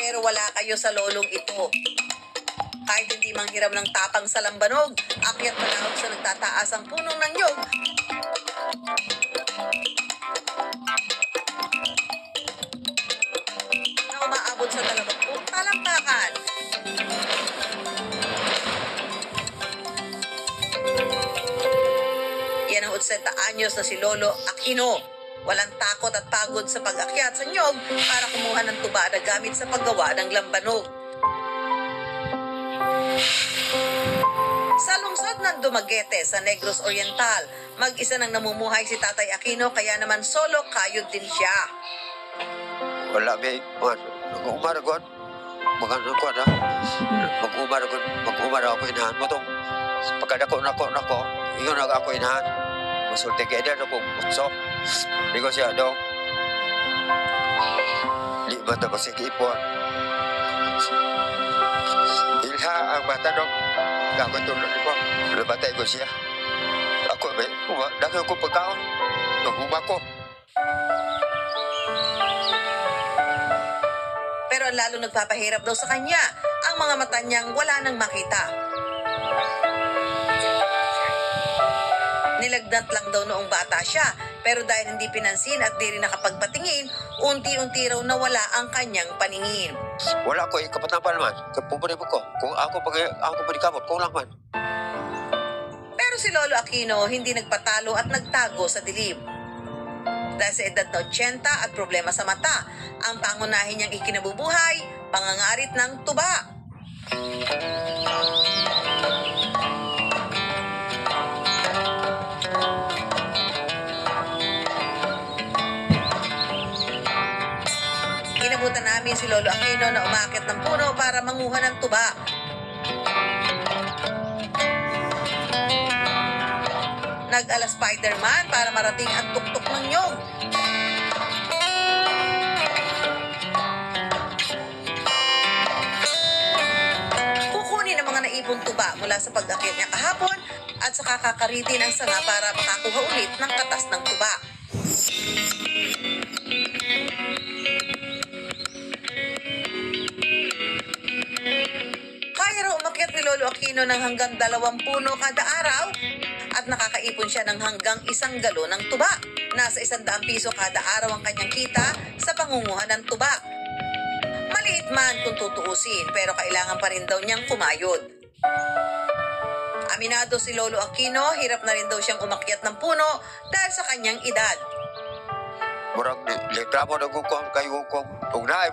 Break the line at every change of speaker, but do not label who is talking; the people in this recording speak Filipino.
Pero wala kayo sa lolong ito. Kahit hindi manghiram ng tapang sa lambanog, akyat manahog sa nagtataas ang punong ng nyog. Na umaabot sa 20 talampakan. Yan ang 80 anyos na si Lolo Aquino. Walang takot at pagod sa pag-akyat sa nyog para kumuha ng tuba na gamit sa paggawa ng lambanog. Sa lungsod ng Dumaguete sa Negros Oriental, mag-isa nang namumuhay si Tatay Aquino kaya naman solo kayod din siya.
Wala may mag-umaragon. Mag-ano ko na. Mag-umaragon ako inahan mo itong pagkadako nako. Iyon ako inahan. Masulti kaya din ako utso. Hindi ko siya daw. Libat ako si Kipon. Ilha ang bata daw. Ako tulad ko. Nabatay ko siya. Ako may dagang ko pagkaon. Naguma ko.
Pero ang lalo nagpapahirap daw sa kanya, ang mga mata niyang wala nang makita. Nilagnat lang daw noong bata siya, pero dahil hindi pinansin at di rin nakapagpatingin, unti-unti raw nawala ang kanyang paningin.
Wala ko kapatapan naman. Pupunin mo ko. Kung ako panikamot, kung lang man.
Pero si Lolo Aquino hindi nagpatalo at nagtago sa dilim. Dahil sa edad na 80 at problema sa mata, ang pangunahin niyang ikinabubuhay, pangangarit ng tuba. Inabutan namin si Lolo Aquino na umakyat ng puno para manguha ng tuba. Nag-ala Spider-Man para marating ang tuktok ng nyog. Kukunin ang mga naipong tuba mula sa pag-akyat niya kahapon at saka kakaritin ang sanga para makakuha ulit ng katas ng tuba. Kaya raw umakyat ni Lolo Aquino ng hanggang 20 puno kada araw at nakakaipon siya ng hanggang 1 galon ng tuba. Nasa 100 piso kada araw ang kanyang kita sa pangunguha ng tuba. Maliit man kung tutuusin, pero kailangan pa rin daw niyang kumayod. Aminado si Lolo Aquino, hirap na rin daw siyang umakyat ng puno dahil sa kanyang edad.
Murang reklamo na ko kayo ko. Kung